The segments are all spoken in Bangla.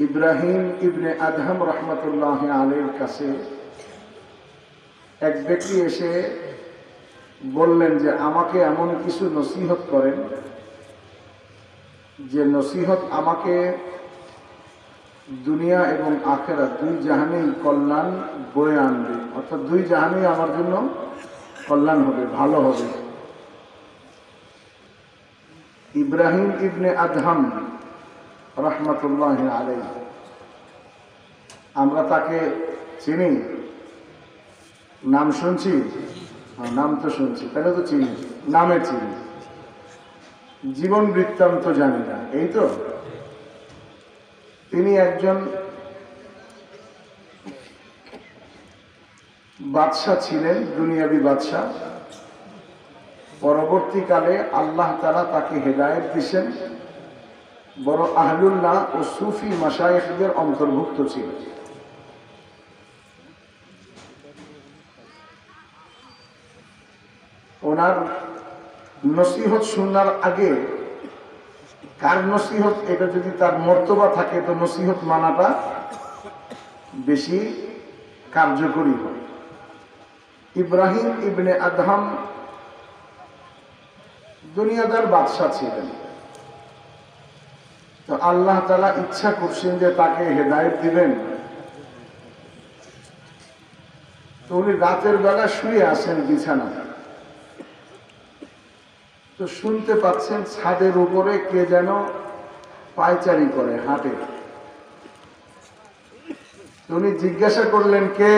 ইব্রাহিম ইবনে আদহাম রহমতুল্লাহ আলাইহির কাছে এক ব্যক্তি এসে বললেন যে আমাকে এমন কিছু নসিহত করেন যে নসিহত আমাকে দুনিয়া এবং আখিরাত দুই জাহানেই কল্যাণ বয়ে আনবে, অর্থাৎ দুই জাহানেই আমার জন্য কল্যাণ হবে, ভালো হবে। ইব্রাহিম ইবনে আদহাম রহমতুল্লাহ আলাইহি, আমরা তাকে চিনি, নাম শুনছি, নাম তো শুনছি, তাহলে তো চিনি, নামে চিনি, জীবন বৃত্তান্ত জানি না, এই তো। তিনি একজন বাদশাহ ছিলেন, দুনিয়াবি বাদশাহ। পরবর্তীকালে আল্লাহ তাআলা তাকে হেদায়েত দিয়েছেন, বড় আহলুল্লাহ ও সুফি মাশায়েখদের অন্তর্ভুক্ত ছিলেন। ওনার নসিহত শোনার আগে কার নসিহত, এটা যদি তার মর্তবা থাকে তো নসিহত মানাটা বেশি কার্যকরী হয়। ইব্রাহিম ইবনে আদহাম দুনিয়াদার বাদশাহ ছিলেন, তো আল্লাহ তাআলা ইচ্ছা করছেন যে তাকে হেদায়েত দিবেন। তো উনি রাতের বেলা শুয়ে আছেন বিছানায়, তো শুনতে পাচ্ছেন ছাদের উপরে কে যেন পায়চারি করে, হাঁটে। উনি জিজ্ঞাসা করলেন, কে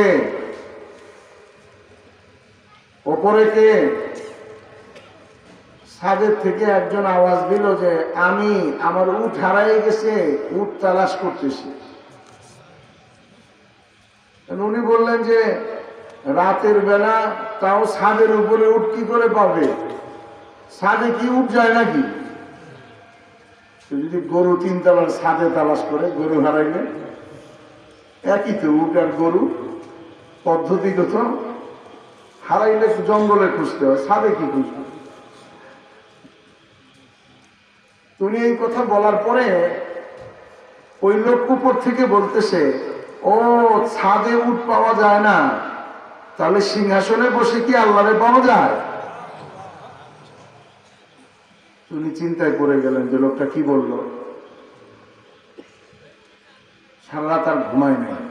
ওপরে, কে? ছাদের থেকে একজন আওয়াজ দিল যে আমি, আমার উট হারাই গেছে, উট তালাশ করতেছি। উনি বললেন যে রাতের বেলা, তাও ছাদের উপরে উট কি করে পাবে? ছাদে কি উঠ যায় নাকি? যদি গরু 3 তলার ছাদে তালাশ করে, গরু হারাইলে একই তো, উঠ আর গরু পদ্ধতিগত। হারাইলে জঙ্গলে খুঁজতে হয়, ছাদে কি খুঁজবে? তুমি এই কথা বলার পরে ওই লোক উপর থেকে বলতেছে, ও ছাদে উঠ পাওয়া যায় না, তাহলে সিংহাসনে বসে কি আল্লাহরে পাওয়া যায়? উনি চিন্তায় পড়ে গেলেন যে লোকটা কি বললো। সারা রাত আর ঘুমায় নাই,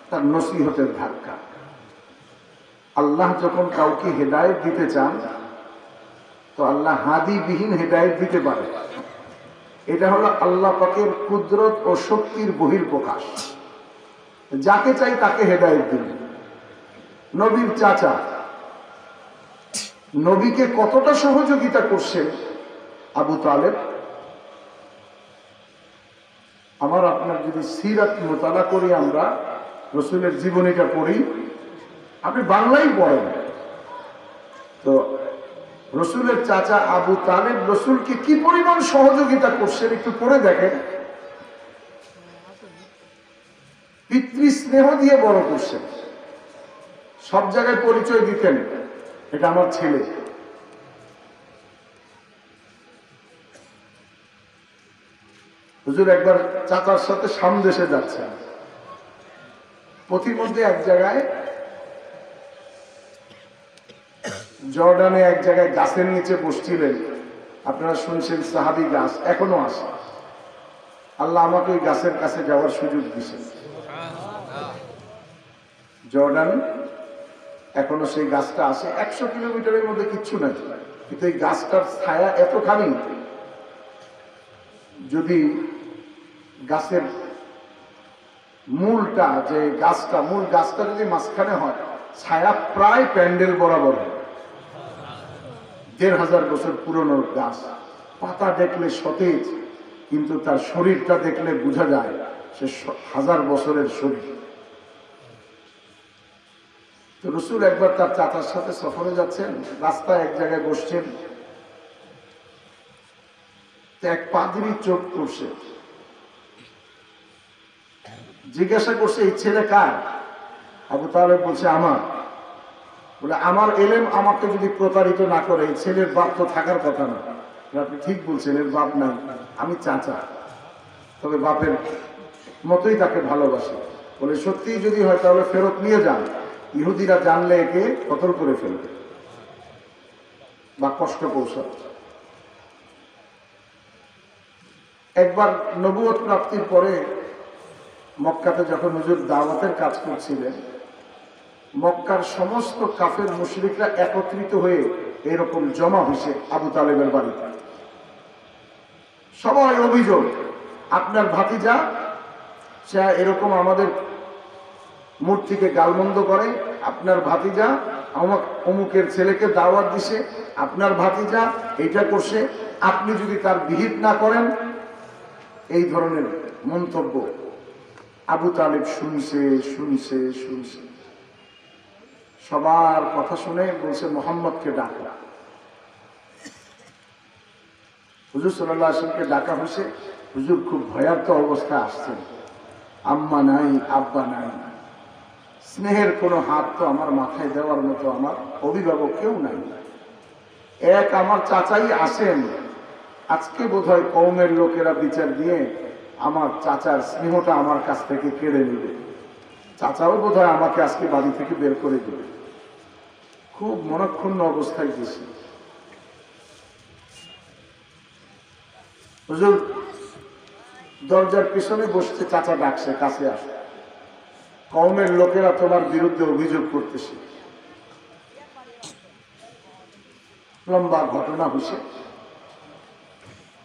তার নসিহতের ধাক্কা। আল্লাহ যখন কাউকে হেদায়েত দিতে চান তো আল্লাহ হাদিবিহীন হেদায়েত দিতে পারে। এটা হলো আল্লাহ পাকের কুদরত ও শক্তির বহির্প্রকাশ। যাকে চাই তাকে হেদায়েত দিবেন। নবীর চাচা নবীকে কতটা সহযোগিতা করছেন আবু তালেব। আমার আপনার যদি সিরাত মোতালা করি, আমরা রসুলের জীবনীটা পড়ি, আপনি বাংলাই পড়েন, তো রসুলের চাচা আবু তালেব রসুলকে কি পরিমাণ সহযোগিতা করছেন একটু পড়ে দেখেন। পিতৃ স্নেহ দিয়ে বড় করছেন, সব জায়গায় পরিচয় দিতেন, এটা আমার ছেলে। হুজুর একবার চাচার সাথে সামদেশে যাচ্ছেন, পথিমধ্যে এক জায়গায় জর্ডানে এক জায়গায় গাছের নিচে বসছিলেন। আপনারা শুনছেন সাহাবী গাছ এখনো আছে। আল্লাহ আমাকে ওই গাছের কাছে যাওয়ার সুযোগ দিয়েছেন। জর্ডান এখনো সেই গাছটা আছে, 100 কিলোমিটারের মধ্যে কিচ্ছু নাই, কিন্তু এই গাছটার ছায়া এতখানি, যদি গাছের মূলটা, যে গাছটা, মূল গাছটা যদি মাঝখানে হয়, ছায়া প্রায় প্যান্ডেল বরাবর। 1500 বছর পুরনো গাছ, পাতা দেখলে সতেজ, কিন্তু তার শরীরটা দেখলে বোঝা যায় সে 1000 বছরের শরীর। তো রসুল একবার তার চাচার সাথে সফরে যাচ্ছেন, রাস্তায় এক জায়গায় বসছেন, এক পাদ্রী চোখ করছে, জিজ্ঞাসা করছে এই ছেলে কার? আবু তালেব বলছে আমার। বলে আমার এলেম আমাকে যদি প্রতারিত না করে, এই ছেলের বাপ তো থাকার কথা না। আপনি ঠিক বলছেন, এর বাপ নাই, আমি চাচা, তবে বাপের মতোই তাকে ভালোবাসে। বলে সত্যিই যদি হয় তাহলে ফেরত নিয়ে যান, ইহুদিরা জানলে একে কতল করে ফেলবে বা কষ্ট পৌঁছাবে। একবার নবুয়ত প্রাপ্তির পরে মক্কাতে যখন হুজুর দাওয়াতের কাজ করছিলেন, মক্কার সমস্ত কাফের মুশরিকরা একত্রিত হয়ে এরকম জমা হয়েছে আবু তালেবের বাড়িতে। সবাই অভিযোগ, আপনার ভাতিজা সে এরকম আমাদের মূর্তিকে গালমন্দ করে, আপনার ভাতিজা অমুকের ছেলেকে দাওয়াত দিছে, আপনার ভাতিজা এইটা করছে, আপনি যদি তার বিহিত না করেন, এই ধরনের মন্তব্য আবু তালেব শুনছে শুনছে শুনছে। সবার কথা শুনে বলছে মোহাম্মদকে ডাকা। হুজুর সাল্লাল্লাহু আলাইহি ওয়াসাল্লামকে ডাকা হয়েছে। হুজুর খুব ভয়ার্থ অবস্থা আসছেন, আম্মা নাই, আব্বা নাই, স্নেহের কোনো হাত তো আমার মাথায় দেওয়ার মতো আমার অভিভাবক কেউ নাই। এক আমার চাচাই আসেন, আজকে বোধহয় কওমের লোকেরা বিচার দিয়ে আমার চাচার স্নেহটা আমার কাছ থেকে কেড়ে নেবে। চাচাও বোধহয় আমাকে আজকে বাড়ি থেকে বের করে দেবে। খুব মনক্ষুণ্ণ অবস্থায় গেছি। হুজুর দরজার পিছনে বসছে, চাচা ডাকছে কাছে আসে, কওমের লোকেরা তোমার বিরুদ্ধে অভিযোগ করতেছে। লম্বা ঘটনা হয়েছে।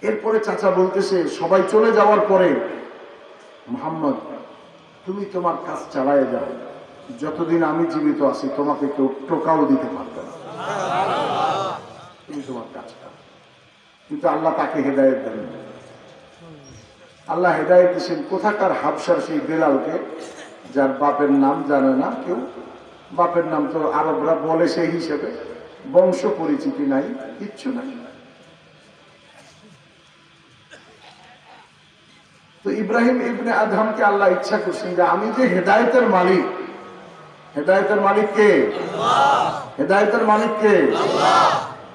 এরপরে চাচা বলতেছে, সবাই চলে যাওয়ার পরে মোহাম্মদ তুমি তোমার কাজ চালায় যাও, যতদিন আমি জীবিত আছি তোমাকে কেউ টোকাও দিতে পারবে না, তুমি তোমার কাজ করো। কিন্তু আল্লাহ তাকে হেদায়েত দেন। আল্লাহ হেদায়েত দিয়েছেন কোথাকার হাবসার সেই বেলালকে, যার বাপের নাম জানে না কেউ। বাপের নাম তো আরবরা বলে সেই হিসেবে, বংশ পরিচিতি নাই, কিচ্ছু নাই। তো ইব্রাহিম ইবনে আদহামকে আল্লাহ ইচ্ছা করছেন যে আমি যে হেদায়েতের মালিক, হেদায়েতের মালিক কে? হেদায়েতের মালিক কে?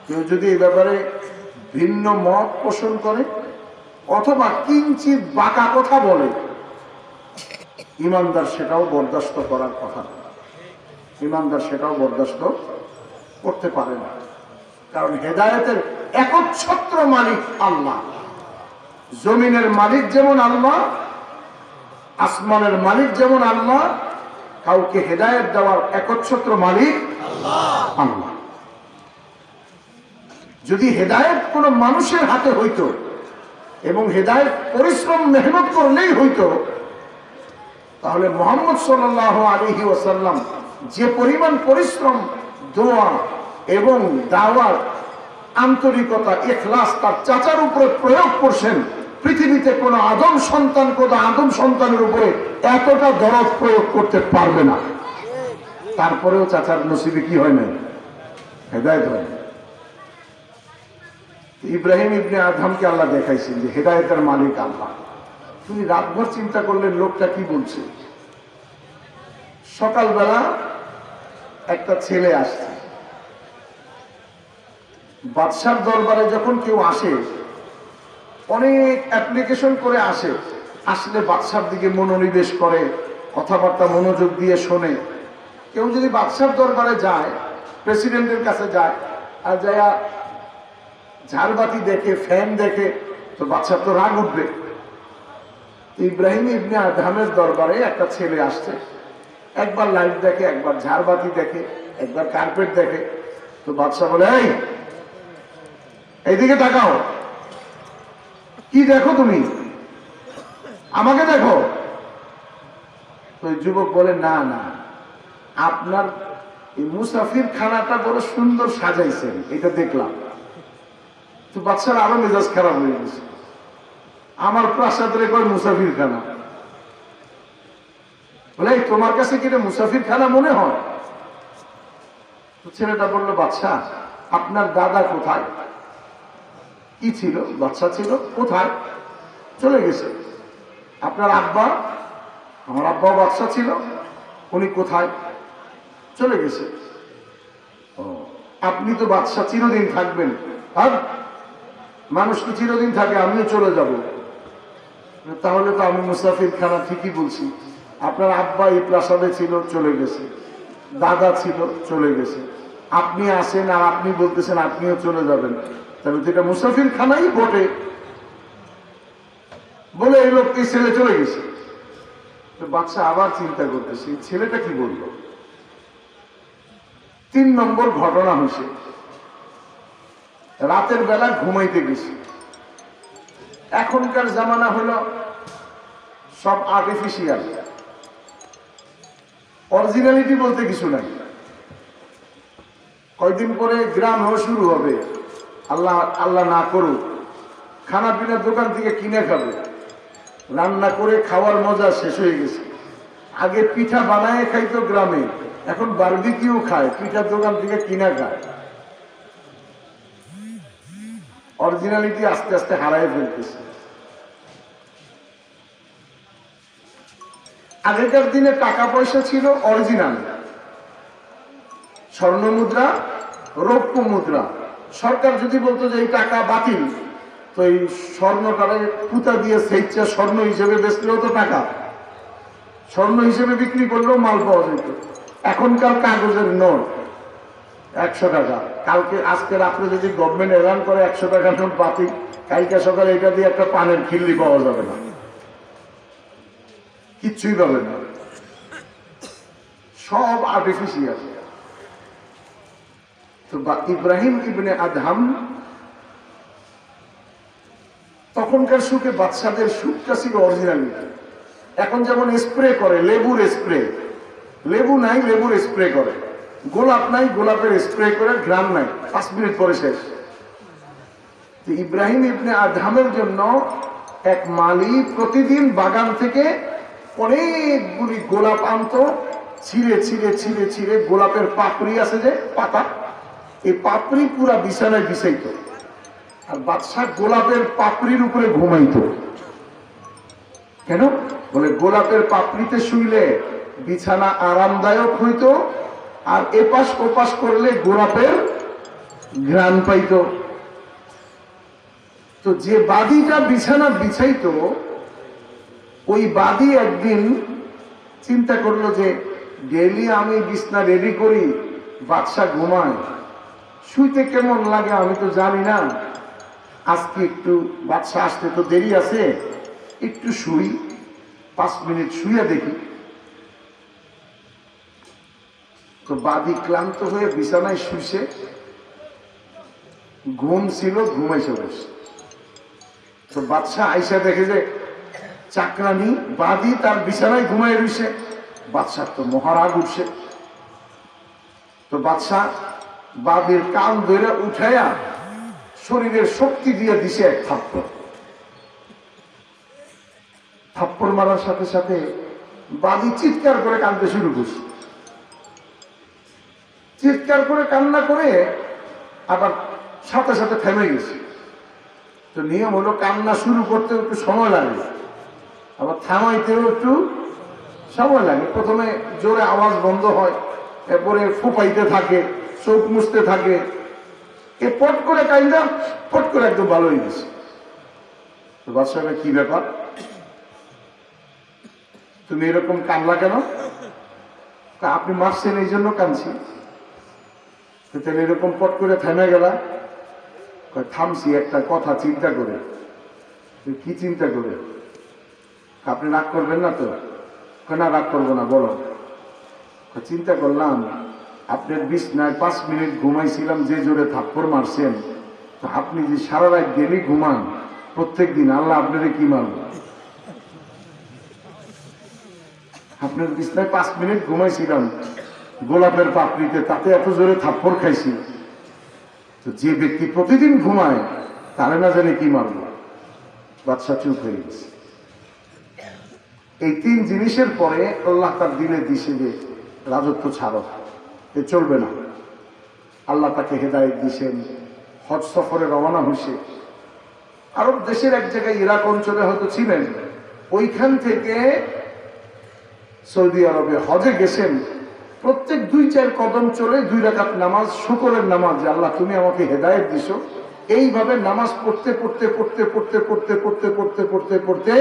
কেউ যদি এই ব্যাপারে ভিন্ন মত পোষণ করে অথবা কিঞ্চিত বাঁকা কথা বলে, ইমানদার সেটাও বরদাস্ত করার কথা। ইমানদার সেটাও বরদাস্ত করতে পারে না, কারণ হেদায়েতের একচ্ছত্র মালিক আল্লাহ। জমিনের মালিক যেমন আল্লাহ, আসমানের মালিক যেমন আল্লাহ, কাউকে হেদায়েত দেওয়ার একচ্ছত্র মালিক আল্লাহ। যদি হেদায়েত কোনো মানুষের হাতে হইতো এবং হেদায়েত পরিশ্রম মেহনত করলেই হইতো, তাহলে মুহাম্মদ সাল্লাল্লাহু আলাইহি ওয়াসাল্লাম যে পরিমাণ পরিশ্রম, দোয়া এবং দাওয়াত, আন্তরিকতা, ইখলাস তার চাচার উপরে প্রয়োগ করছেন, পৃথিবীতে কোনো আদম সন্তানের উপরে এতটা দরদ প্রয়োগ করতে পারবে না। তারপরেও চাচার নসিবে কি হয় না? হেদায়েত হয় না। ইব্রাহিম ইবনে আদহামকে আল্লাহ দেখাইছেন যে হেদায়েতের মালিক আল্লাহ। তুমি রাতভর চিন্তা করলে লোকটা কি বলছে। সকালবেলা একটা ছেলে আসছে, বাদশার দরবারে যখন কেউ আসে অনেক অ্যাপ্লিকেশন করে আসে, আসলে বাদশার দিকে মনোনিবেশ করে, কথাবার্তা মনোযোগ দিয়ে শোনে। কেউ যদি বাদশার দরবারে যায়, প্রেসিডেন্টের কাছে যায়, আর যায়া ঝাড়বাতি দেখে, ফ্যান দেখে, তো বাদশার তো রাগ উঠবে। ইব্রাহিম ইবনে আদহামের দরবারে একটা ছেলে আসছে, একবার লাইট দেখে, একবার ঝাড়বাতি দেখে, একবার কার্পেট দেখে। তো বাদশা বলে, এইদিকে তাকাও, কি দেখো তুমি? আমাকে দেখো। তো যুবক বলে, না না, আপনার এই মুসাফির খানাটা বড় সুন্দর সাজাইছেন, এটা দেখলাম। তো বাদশার আরো মেজাজ খারাপ হয়ে গেছে, আমার প্রাসাদের কয় মুসাফির খানা। বলে, তোমার কাছে কি এটা মুসাফির খানা মনে হয়? তো ছেলেটা বললো, বাদশা আপনার দাদা কোথায়? কি ছিল? বাদশা ছিল। কোথায়? চলে গেছে। আপনার আব্বা? আমার আব্বা বাদশা ছিল। উনি কোথায়? চলে গেছে। আপনি তো বাদশা, চিরদিন থাকবেন। আর মানুষ কি চিরদিন থাকে? আমিও চলে যাব। তাহলে তো আমি মুসাফির খানা ঠিকই বলছি। আপনার আব্বা এই প্রাসাদে ছিল, চলে গেছে, দাদা ছিল, চলে গেছে, আপনি আসেন আর আপনি বলতেছেন আপনিও চলে যাবেন, তাহলে তো এটা মুসাফির খানাই বটে। বলে এই লোক এই ছেলে চলে গেছে। তো বাদশা আবার চিন্তা করতেছে এই ছেলেটা কি বললো। 3 নম্বর ঘটনা হয়েছে, রাতের বেলা ঘুমাইতে গেছি। এখনকার জামানা হলো সব আর্টিফিশিয়াল, অরিজিনালিটি বলতে কিছু নাই। কয়দিন পরে গ্রাম হওয়া শুরু হবে, আল্লাহ আল্লাহ না করুক, খানা পিনার দোকান থেকে কিনে খাবে, রান্না করে খাওয়ার মজা শেষ হয়ে গেছে। আগে পিঠা বানায় খাইতো গ্রামে, এখন বারবিকিউ খায়, পিঠার দোকান থেকে কিনা খায়। অরিজিনালিটি আস্তে আস্তে হারায় ফেলতেছে। আগেকার দিনে টাকা পয়সা ছিল অরিজিনাল, স্বর্ণ মুদ্রা, রৌপ্য মুদ্রা। সরকার যদি বলতো যে এই টাকা বাতিল, তো এই স্বর্ণটারে পুঁতা দিয়ে সেইচা স্বর্ণ হিসেবে বেচলেও তো টাকা, স্বর্ণ হিসেবে বিক্রি করলেও মাল পাওয়া যেত। এখনকার কাগজের নোট 100 টাকা, কালকে আজকে রাত্রে যদি গভর্নমেন্ট এলান করে 100 টাকা নোট বাতিল, কালকে সকালে এটা দিয়ে একটা পানের খিল্লি পাওয়া যাবে না, কিচ্ছুই পাবে না, সব আর্টিফিশিয়াল। তো ইব্রাহিম ইবনে আদহাম তখনকার সুখে বাদশাদের সুখটা ছিল অরিজিনালিটি। এখন যেমন স্প্রে করে, লেবুর স্প্রে, লেবু নাই লেবুর স্প্রে করে, গোলাপ নাই গোলাপের স্প্রে করে, ঘ্রাণ নাই, 5 মিনিট পরে শেষ। ইব্রাহিম ইবনে আদহামের জন্য এক মালি প্রতিদিন বাগান থেকে অনেকগুলি গোলাপ আনতো, ছিঁড়ে ছিঁড়ে ছিঁড়ে ছিঁড়ে, গোলাপের পাপড়ি আছে যে পাতা, এই পাপড়ি পুরা বিছানায় বিছাইতো, আর বাদশাহ গোলাপের পাপড়ির উপরে ঘুমাইতো। কেন? বলে গোলাপের পাপড়িতে শুইলে বিছানা আরামদায়ক হইতো, আর এপাশ ওপাশ করলে গোলাপের ঘ্রাণ পাইতো। তো যে বাদীটা বিছানা বিছাইতো, ওই বাদী একদিন চিন্তা করলো যে ডেইলি আমি বিছনা রেডি করি, বাদশা ঘুমায়, শুইতে কেমন লাগে আমি তো জানি না, আজকে একটু বাদশা আসতে তো দেরি আছে, একটু শুই, 5 মিনিট শুয়ে দেখি। তো বাদী ক্লান্ত হয়ে বিছানায় শুইছে, ঘুম ছিল, ঘুমাইছে বসে। তো বাদশা আইসা দেখে যে চাকরানি বাদী তার বিছানায় ঘুমাই রইছে, বাদশার তো মহারাগ উঠছে। তো বাদশাহ বাদীর কান ধরে উঠাইয়া শরীরের শক্তি দিয়ে দিছে এক থাপ্পড়। থাপ্পড় মারার সাথে সাথে বাদী চিৎকার করে কাঁদতে শুরু করছে। চিৎকার করে কান্না করে আবার সাথে সাথে থেমে গেছে। তো নিয়ম হলো কান্না শুরু করতে একটু সময় লাগে, আবার থামাইতেও একটু সময় লাগে। প্রথমে জোরে আওয়াজ বন্ধ হয়, এরপরে ফুপাইতে থাকে, চোখ মুছতে থাকে, এ পট করে কাইন্দা পট করে একদম ভালো হয়ে গেছে। তো বাদশাহ কি ব্যাপার, তুমি এরকম কান্না কেন? আপনি মারছেন এই জন্য কাঁদছি। তাহলে এরকম পট করে থেমে গেলা? থামছি একটা কথা চিন্তা করে। কি চিন্তা করে? আপনি রাগ করবেন না তো? না, রাগ করবো না, বলো। চিন্তা করলাম আপনার বিছনায় 5 মিনিট ঘুমাইছিলাম, যে জোরে থাপ্পড় মারছেন, তো আপনি যে সারা রাত ডেলি ঘুমান প্রত্যেক দিন, আল্লাহ আপনারে কি মারব? আপনার বিছনায় 5 মিনিট ঘুমাইছিলাম গোলাপের পাপড়িতে, তাতে এত জোরে থাপ্পড় খাইছি, তো যে ব্যক্তি প্রতিদিন ঘুমায় তারে না জানে কি মারব? বাদশা চুপ হয়ে গেছে। এই 3 জিনিসের পরে আল্লাহ তার দিলে দিছে যে রাজত্ব ছাড়ো, এ চলবে না। আল্লাহ তাকে হেদায়েত দিছেন, হজ সফরে রওনা হয়েছে। আরব দেশের এক জায়গায় ইরাক অঞ্চলে হয়তো ছিলেন, ওইখান থেকে সৌদি আরবে হজে গেছেন। প্রত্যেক 2-4 কদম চলে 2 রাকাত নামাজ, শুকরের নামাজ, যে আল্লাহ তুমি আমাকে হেদায়েত দিছো, এইভাবে নামাজ পড়তে পড়তে পড়তে পড়তে পড়তে পড়তে পড়তে পড়তে পড়তে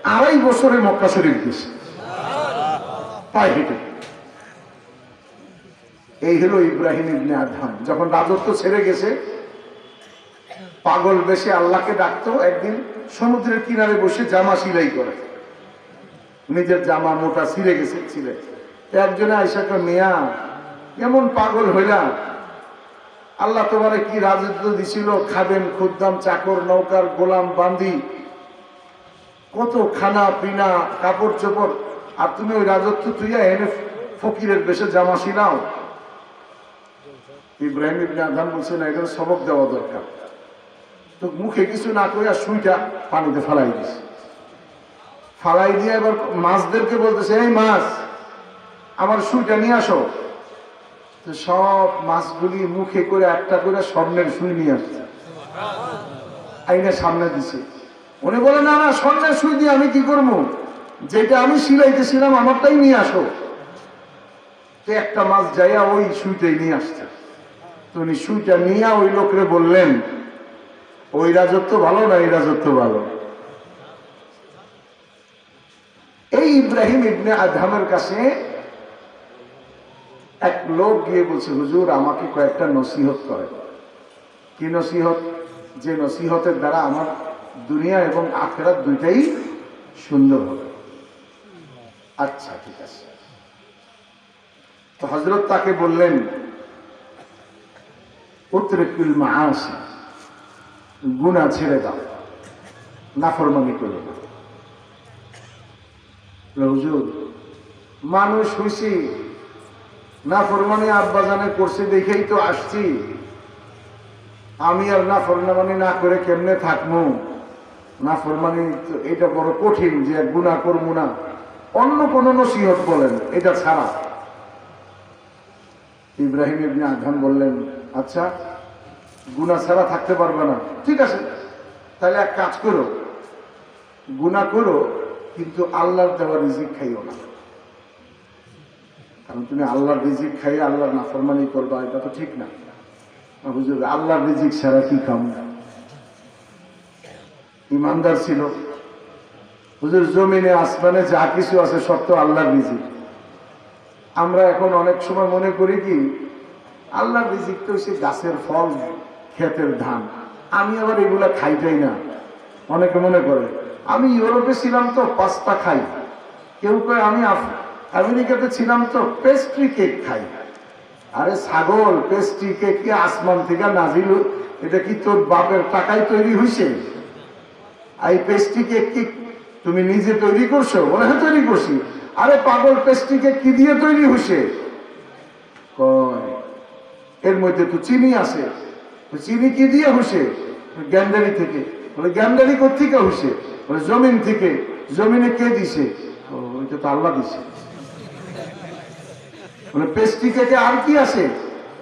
2.5 বছরে মক্কা শরীফ গেছে পায়ে হেঁটে। এই হলো ইব্রাহিম ইবনে আদহাম। যখন রাজত্ব ছেড়ে গেছে, পাগল বেশে আল্লাহকে ডাকতো। একদিন সমুদ্রের কিনারে বসে জামা সিলাই করে, নিজের জামা মোটা ছিঁড়ে গেছে, ছিঁড়ে একজনে আইসাকে, মিয়া এমন পাগল হইলা, আল্লাহ তোমার কি রাজত্ব দিছিল, খাদেম খুদ্দাম চাকর নৌকার গোলাম বান্দি, কত খানা পিনা কাপড় চোপড়, আর তুমি ওই রাজত্ব তুইয়া এনে ফকিরের বেশে জামা সিলাও। ইব্রাহিম ইবনে আদহাম বলছে, না, এটা সবক দেওয়া দরকার। তো মুখে কিছু না কইয়া সুইটা পানিতে ফালাই দিছে। ফালাই দিয়ে এবার মাছদেরকে বলতেছে, এই মাছ, আমার সুইটা নিয়ে আসো। তো সব মাছগুলি মুখে করে একটা করে স্বর্ণের সুই নিয়ে আসছে, আইনে সামনে দিছে। উনি বলে, না না, স্বর্ণের সুই দিয়ে আমি কি করবো, যেটা আমি সিলাইতেছিলাম আমারটাই নিয়ে আসো। তো একটা মাছ যাইয়া ওই সুইটাই নিয়ে আসছে। তো উনি সুইটা নিয়ে ওই লোকরে বললেন, ওই রাজত্ব ভালো না এই রাজত্ব ভালো? এই ইব্রাহিম ইবনে আদহামের কাছে এক লোক গিয়ে বলছে, হুজুর আমাকে কয়েকটা নসিহত করে। কি নসিহত? যে নসিহতের দ্বারা আমার দুনিয়া এবং আখিরাত দুইটাই সুন্দর হবে। আচ্ছা ঠিক আছে। তো হযরত তাকে বললেন, উতরিকুল মাআসি, গুনাহ ছেড়ে দাও, নাফরমানি করো না। হুজুর মানুষ হইছি, নাফরমানি আব্বাজানে করছে দেখেই তো আসছি, আমি আর নাফরমানি না করে কেমনে থাকবো? নাফরমানি এটা বড় কঠিন যে গুনাহ করবো না। অন্য কোন নসিহত বলেন এটা ছাড়া। ইব্রাহিম ইবনে আদহাম বললেন, আচ্ছা গুনাহ ছাড়া থাকতে পারবে না, ঠিক আছে, তাহলে এক কাজ করো, গুনাহ করো কিন্তু আল্লাহর দেওয়া রিজিক খাইও না। কারণ তুমি আল্লাহর রিজিক খাইয়ে আল্লাহর নাফরমানি করবা, এটা তো ঠিক না। হুজুর আল্লাহর রিজিক ছাড়া কি কাম? ইমানদার ছিল। হুজুর জমিনে আসমানে যা কিছু আছে সব তো আল্লাহর রিজিক। আমরা এখন অনেক সময় মনে করি কি, আল্লাহর রিজিক তো সে গাছের ফল, ক্ষেতের ধান, আমি আবার এগুলা খাইটাই না। অনেকে মনে করে আমি ইউরোপে ছিলাম তো পাস্তা খাই, কেউ কয় আমি আমেরিকাতে ছিলাম তো পেস্ট্রি কেক খাই। আরে ছাগল, পেস্ট্রি কেক কি আসমান থেকে নাজিল? এটা কি তোর বাপের টাকায় তৈরি হয়েছে? এই পেস্ট্রি কেক কি তুমি নিজে তৈরি করছো? বলে হ্যাঁ তৈরি করছি। আরে পাগল, পেস্ট্রি কেক কি দিয়ে তৈরি হয়েছে? এর মধ্যে তো চিনি আছে। চিনি কি দিয়ে হয়েছে? গ্যান্ডারি থেকে। বলে গ্যান্ডারি কোথেকে হয়েছে? বলে জমিন থেকে। জমিনে কে দিছে? ওইটা তো আল্লাহ দিছে। বলে পেস্ট্রি কেকে আর কি আছে?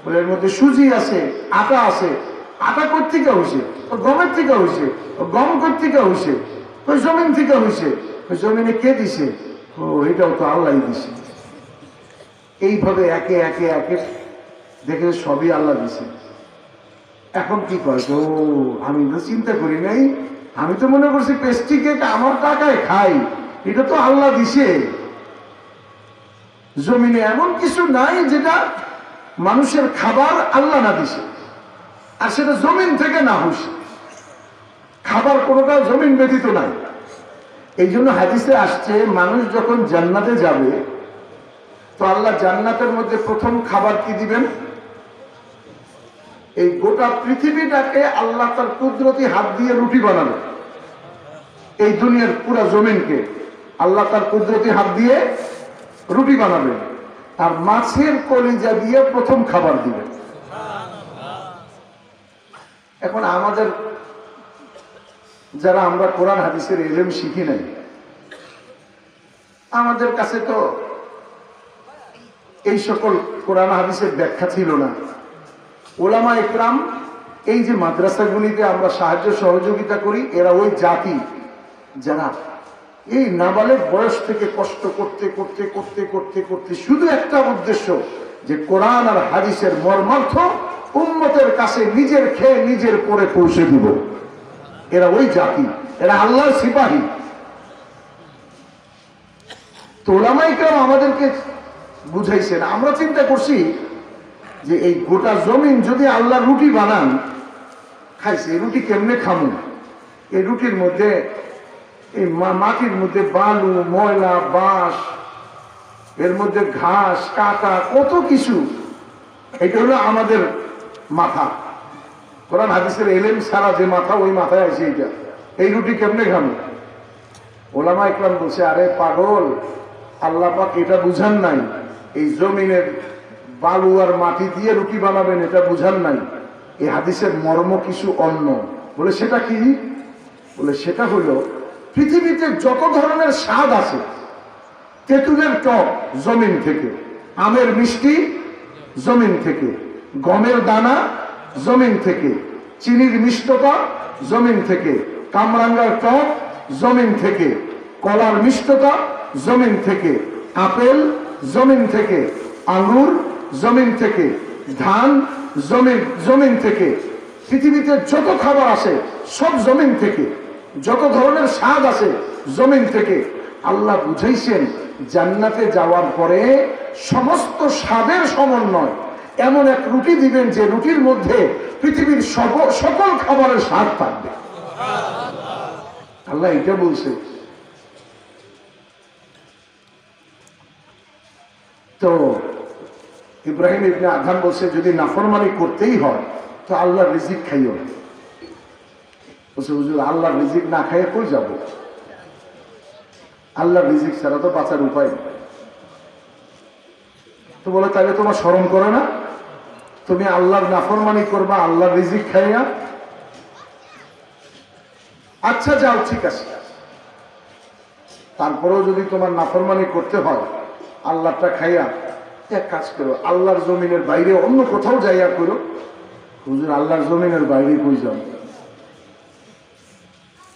বলে এর মধ্যে সুজি আছে, আটা আছে। আটা কোথেকে হয়েছে? গমের থেকে হয়েছে। গম কোথেকে হয়েছে? ওই জমিন থেকে হয়েছে। ওই জমিনে কে দিছে? এটাও তো আল্লাহ দিছে। এইভাবে একে একে একে দেখে সবই আল্লাহ দিছে। এখন কি করে, তো আমি তো চিন্তা করি নাই, আমি তো মনে করছি পেস্ট্রি কেক আমার টাকায় খাই, এটা তো আল্লাহ দিছে। জমিনে এমন কিছু নাই যেটা মানুষের খাবার আল্লাহ না দিছে, আর সেটা জমিন থেকে না হয়েছে। খাবার কোনোটা জমিন ব্যতীত নাই। এই জন্য হাদিসে আসছে, মানুষ যখন জান্নাতে যাবে তো আল্লাহ জান্নাতের মধ্যে প্রথম খাবার কি দিবেন? এই গোটা পৃথিবীটাকে আল্লাহ তার কুদরতি হাত দিয়ে রুটি বানাবে। এই দুনিয়ার পুরো জমিনকে আল্লাহ তার কুদরতি হাত দিয়ে রুটি বানাবে, আর মাছের কলিজা দিয়ে প্রথম খাবার দিবে। এখন আমাদের যারা আমরা কোরআন হাদিসের ইলম শিখি নাই, আমাদের কাছে তো এই সকল কোরআন হাদিসের ব্যাখ্যা ছিল না। ওলামা ইকরাম, এই যে মাদ্রাসাগুলিতে আমরা সাহায্য সহযোগিতা করি, এরা ওই জাতি যারা এই নাবালেগ বয়স থেকে কষ্ট করতে করতে করতে করতে করতে শুধু একটা উদ্দেশ্য যে কোরআন আর হাদিসের মর্মার্থ উম্মতের কাছে নিজের খেয়ে নিজের পরে পৌঁছে দিব। এরা ওই জাতি, এরা আল্লাহর সিপাহী। তো ওলামায়ে কেরাম আমাদেরকে বুঝাইছেন। আমরা চিন্তা করছি যে এই গোটা জমিন যদি আল্লাহ রুটি বানান, খাইছে এই রুটি কেমনে খামু? এই রুটির মধ্যে, এই মাটির মধ্যে বালু, ময়লা, বাঁশ, এর মধ্যে ঘাস, কাটা, কত কিছু। এটা হলো আমাদের মাথা। কোরআন হাদিসের এলেম সারা যে মাথা, ওই মাথায় আছে এইটা। এই রুটি কেমনে খামু? ওলামায়ে কেরাম বলছে, আরে পাগল, আল্লাহ পাক এটা বুঝান নাই এই জমিনের বালু আর মাটি দিয়ে রুটি বানাবেন, এটা বুঝান নাই। এই হাদিসের মর্ম কিছু অন্য। বলে সেটা কি? বলে সেটা হলো পৃথিবীতে যত ধরনের স্বাদ আছে, তেঁতুলের টক জমিন থেকে, আমের মিষ্টি জমিন থেকে, গমের দানা জমিন থেকে, চিনির মিষ্টতা জমিন থেকে, কামরাঙ্গার টক জমিন থেকে, কলার মিষ্টতা জমিন থেকে, আপেল জমিন থেকে, আঙ্গুর জমিন থেকে, ধান জমিন থেকে, পৃথিবীতে যত খাবার আছে সব জমিন থেকে, যত ধরনের স্বাদ আছে জমিন থেকে। আল্লাহ বুঝাইছেন জান্নাতে যাওয়ার পরে সমস্ত স্বাদের সমন্বয় এমন এক রুটি দিবেন যে রুটির মধ্যে পৃথিবীর সকল খাবারের স্বাদ থাকবে। আল্লাহ এটা বলছে। তো ইব্রাহিম ইবনে আদহাম বলছে, যদি নাফরমানি করতেই হয় তো আল্লাহর রিজিক খাইও। বলছে, হুজুর আল্লাহর রিজিক না খাইয়ে কই যাব? আল্লাহর রিজিক ছাড়া তো বাঁচার উপায় নেই। তো বলে, তাহলে তোমার শরম করে না? তুমি আল্লাহর নাফরমানি করবা আল্লাহর রিজিক খাইয়া? আচ্ছা যাও, ঠিক আছে, তারপরেও যদি তোমার নাফরমানি করতে হয় আল্লাহটা খাইয়া, এক কাজ করো, আল্লাহর জমিনের বাইরে অন্য কোথাও যাইয়া করো। হুজুর আল্লাহর জমিনের বাইরে কই যাও?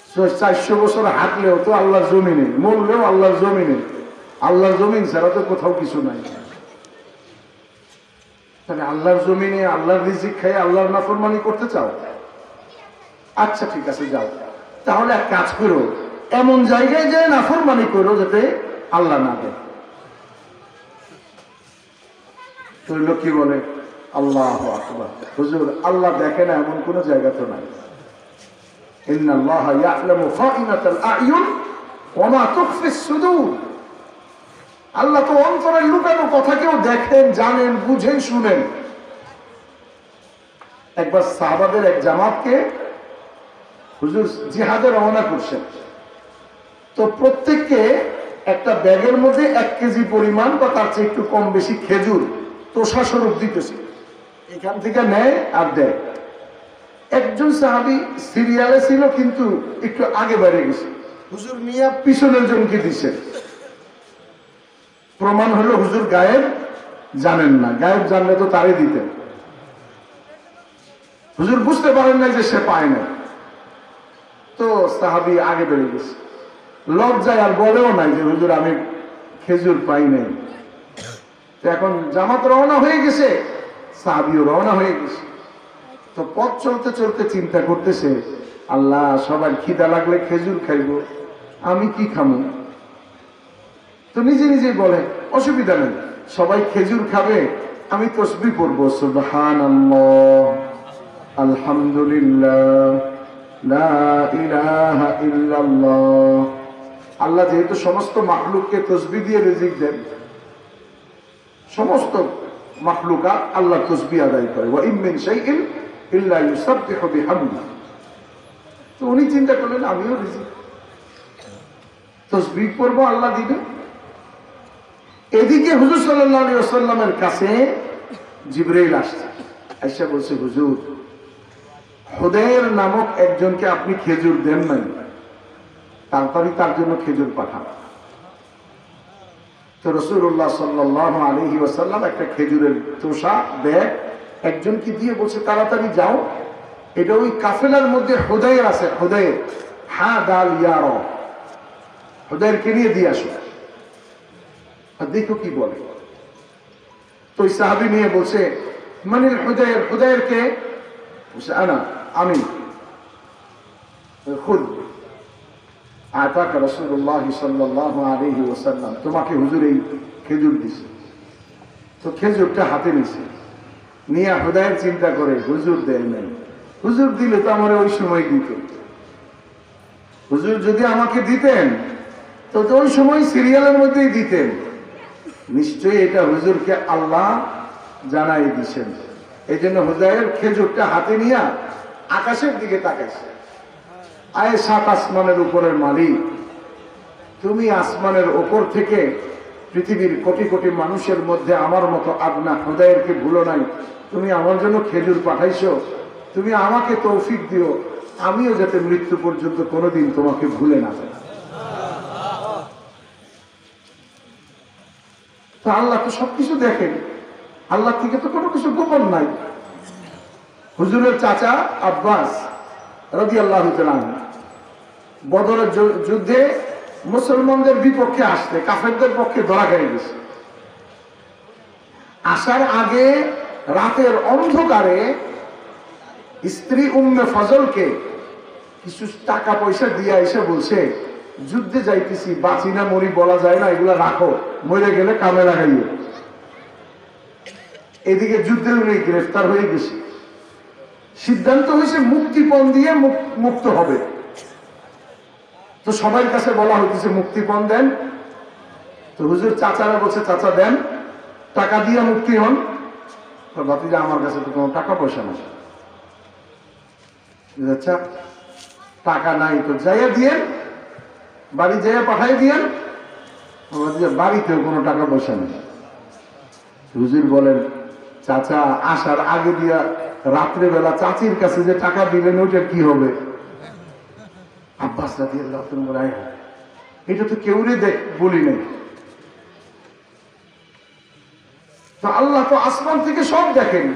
400 বছর হাঁটলেও তো আল্লাহর জমিনে, মরলেও আল্লাহর জমিনে। আল্লাহর জমিন ছাড়া তো কোথাও কিছু নাই। তাহলে আল্লাহর জমিনে আল্লাহর রিজিক খাই আল্লাহর নাফরমানি করতে চাও? আচ্ছা ঠিক আছে, যাও। তাহলে এক কাজ করো, এমন জায়গায় যায় নাফরমানি করো যাতে আল্লাহ না দেয়। তো লোক কি বলে, আল্লাহু আকবার, হুজুর আল্লাহ দেখে না এমন কোন জায়গা তো নাই। ইন্নাল্লাহা ইয়া'লামু খাইনাতাল আ'য়ুন ওয়া মা তুখফিস সুদূর। আল্লাহ তো অন্তরের লুকানো কথাকেও দেখেন, জানেন, বুঝেন, শুনেন। একবার সাহাবাদের এক জামাতকে হুজুর জিহাদে রওনা করছেন। তো প্রত্যেককে একটা ব্যাগের মধ্যে 1 কেজি পরিমাণ বা তার চেয়ে একটু কম বেশি খেজুর তোষা স্বরূপ দিতেছে। এখান থেকে নেয় আর দেয়। একজন সাহাবী সিরিয়ালে ছিল কিন্তু একটু আগে বেড়ে গেছে, হুজুর মিয়া পিছনের জনকে দিছে। প্রমাণ হলো হুজুর গায়েব জানেন না, গায়েব জানলে তো তারই দিতেন। হুজুর বুঝতে পারেন না যে সে পায় না। তো সাহাবী আগে বেড়ে গেছে, লজ্জায় আর বলেও নাই যে হুজুর আমি খেজুর পাই নাই। এখন জামাত রওনা হয়ে গেছে, সাহাবীও রওনা হয়ে গেছে। তো পথ চলতে চলতে চিন্তা করতেছে, আল্লাহ সবার খিদা লাগলে খেজুর খাইব, আমি কি খামু? তো নিজে নিজে বলে, অসুবিধা নেই, সবাই খেজুর খাবে, আমি তাসবিহ পড়বো, সুবহানাল্লাহ, আলহামদুলিল্লাহ, লা ইলাহা ইল্লাল্লাহ। আল্লাহ যেহেতু সমস্ত মাখলুককে তাসবিহ দিয়ে রিজিক দেন, সমস্ত মাখলুকাত আল্লাহ তাসবিহ আদায় করে। ওয়া ইন মিন শাইইন ইল্লা ইউসাব্বিহু বিহামদিহি। তো উনি চিন্তা করলেন, আমিও রিজিক তাসবিহ পড়ব, আল্লাহ দিবে। এদিকে হুজুর সাল্লাল্লাহু আলাইহি ওয়াসাল্লামের কাছে জিবরাইল আসছে, আয়েশা বলছে, হুজুর হুদায়র নামক একজনকে আপনি খেজুর দেন নাই, তাড়াতাড়ি তার জন্য খেজুর পাঠান। তো রাসূলুল্লাহ সাল্লাল্লাহু আলাইহি ওয়াসাল্লাম একটা খেজুরের তোষা ব্যাগ একজনকে দিয়ে বলছে, তাড়াতাড়ি যাও, এটা ওই কাফেলার মধ্যে হুদায়র আছে, হুদায়র, হা দাল ইয়া র, হুদায়রকে নিয়ে দিয়ে আসো, দেখো কি বলে। তো ওই সাহাবী নিয়ে বলছে, মানিল হুদায়ের, হুদায়ের কে? আনা, আমি। খুদ আতাকা রাসূলুল্লাহ সাল্লাল্লাহু আলাইহি ওয়াসাল্লাম, তোমাকে হুজুর এই খেজুর দিছে। তো খেজুরটা হাতে নিছে, নিয়ে হুদায়ের চিন্তা করে হুজুর দেন নাই, হুজুর দিলে তো আমার ওই সময় দিত, হুজুর যদি আমাকে দিতেন তো ওই সময় সিরিয়ালের মধ্যেই দিতেন, নিশ্চয়ই এটা হুজুরকে আল্লাহ জানাই দিছেন। এই জন্য হুদায়ের খেজুরটা হাতে নিয়ে আকাশের দিকে তাকাইছে। আয় সাত আসমানের উপরের মালিক, তুমি আসমানের ওপর থেকে পৃথিবীর কোটি কোটি মানুষের মধ্যে আমার মতো আদনা হুদায়েরকে ভুলো নাই, তুমি আমার জন্য খেজুর পাঠাইছো, তুমি আমাকে তৌফিক দিও, আমিও যাতে মৃত্যু পর্যন্ত কোনোদিন তোমাকে ভুলে না যাই। তো আল্লাহ তো সবকিছু দেখেন, আল্লাহ থেকে তো কোনো কিছু গোপন নাই। হুজুরের চাচা আব্বাস রাদিয়াল্লাহু তাআলা বদরের যুদ্ধে মুসলমানদের বিপক্ষে আসতে কাফেরদের পক্ষে ধরা খেয়ে গেছে। আসার আগে রাতের অন্ধকারে স্ত্রী উম্মে ফজলকে কিছু টাকা পয়সা দিয়ে এসে বলছে, যুদ্ধে যাইতেছি, বাঁচি না মরি বলা যায় না, এগুলা রাখো, মরে গেলে কামে লাগাইও। এদিকে যুদ্ধে উনি গ্রেফতার হয়ে গেছে, সিদ্ধান্ত হয়েছে মুক্তিপণ দিয়ে মুক্ত হবে। তো সবার কাছে বলা হইতেছে মুক্তিপণ দেন। তো হুজুর চাচারা বলছে, চাচা দেন, টাকা দিয়ে মুক্তি হন। ভাতিজা, আমার কাছে তো কোনো টাকা পয়সা নেই। আচ্ছা, টাকা নাই তো যাইয়া দিয়েন, বাড়ি যাইয়া পাঠাই দিয়েন। বাড়িতেও কোনো টাকা পয়সা নেই। হুজুর বলেন, চাচা আসার আগে দিয়া রাত্রেবেলা চাচির কাছে যে টাকা দিলেন ওইটা কি হবে? আব্বাস রাদিয়াল্লাহু তাআলা, এটা তো কেউরে বলি নাই। তো আল্লাহ তো আসমান থেকে সব দেখেন।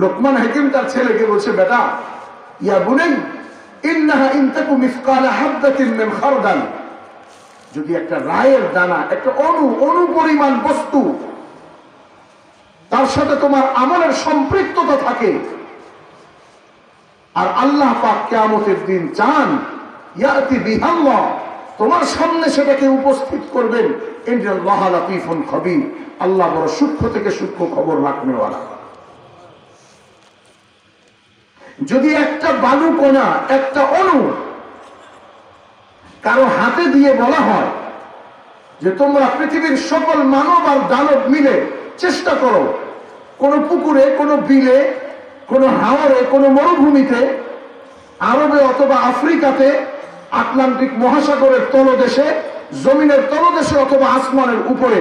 লোকমান হাকিম তার ছেলেকে বলছে, বেটা, ইয়া বুনাই ইন্নাহা ইন তাকু মিসকালা হাববাতিন মিন খারদাল, যদি একটা রায়ের দানা, একটা অণু পরিমাণ বস্তু তার সাথে তোমার আমলের সম্পৃক্ততা থাকে, আর আল্লাহ পাক কিয়ামতের দিন চান ইয়াতি বিহাল্লাহ, তোমার সামনে সেটাকে উপস্থিত করবেন, ইন্নাল্লাহ লাতীফুন খবীর, আল্লাহ বড় সূক্ষ্ম থেকে সূক্ষ্ম খবর রাখনেওয়ালা। যদি একটা বালু কণা, একটা অণু কারো হাতে দিয়ে বলা হয় যে তোমরা পৃথিবীর সকল মানব আর দানব মিলে চেষ্টা করো, কোন পুকুরে, কোন বিলে, কোন হাওরে, কোন মরুভূমিতে, আরবে অথবা আফ্রিকাতে, আটলান্টিক মহাসাগরের তলদেশে, জমিনের তলদেশে অথবা আসমানের উপরে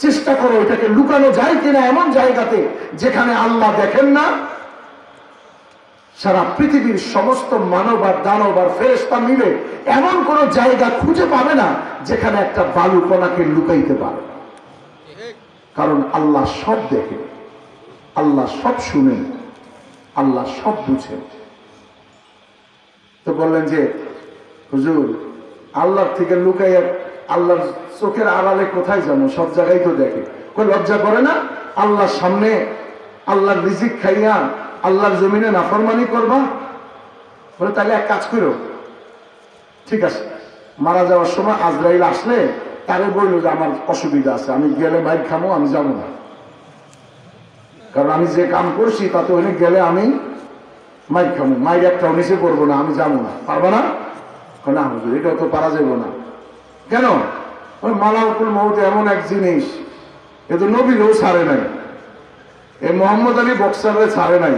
চেষ্টা করো এটাকে লুকানো যায় কিনা এমন জায়গাতে যেখানে আল্লাহ দেখেন না। সারা পৃথিবীর সমস্ত মানব আর দানব আর ফেরেশতা মিলে এমন কোন জায়গা খুঁজে পাবে না যেখানে একটা বালু কণাকে লুকাইতে পারে, কারণ আল্লাহ সব দেখেন, আল্লাহ সব শুনেন, আল্লাহ সব বুঝেন। তো বললেন যে হুজুর, আল্লাহর থেকে লুকাইয়া আল্লাহর চোখের আড়ালে কোথায় যাবো, সব জায়গায় তো দেখে, কই লজ্জা করে না? আল্লাহর সামনে আল্লাহর রিজিক খাইয়া আল্লাহর জমিনে নাফরমানি করবা? বলে তাহলে এক কাজ করো, ঠিক আছে, মারা যাওয়ার সময় আজরাইল আসলে তারে বললো যে আমার অসুবিধা আছে, আমি গেলে মাইর খামো, আমি যাবো না, কারণ আমি যে কাম করছি তাতে ওখানে গেলে আমি মাইর খামো, মাইর একটাও নিচে পড়বো না, আমি যাবো না। পারবো না? না হুজুর, এটাও তো পারা যাবো না। কেন? ওই মালাকুল মউত এমন এক জিনিস, এ তো নবীরও ছাড়ে নাই, এ মোহাম্মদ আলী বক্সারে ছাড়ে নাই,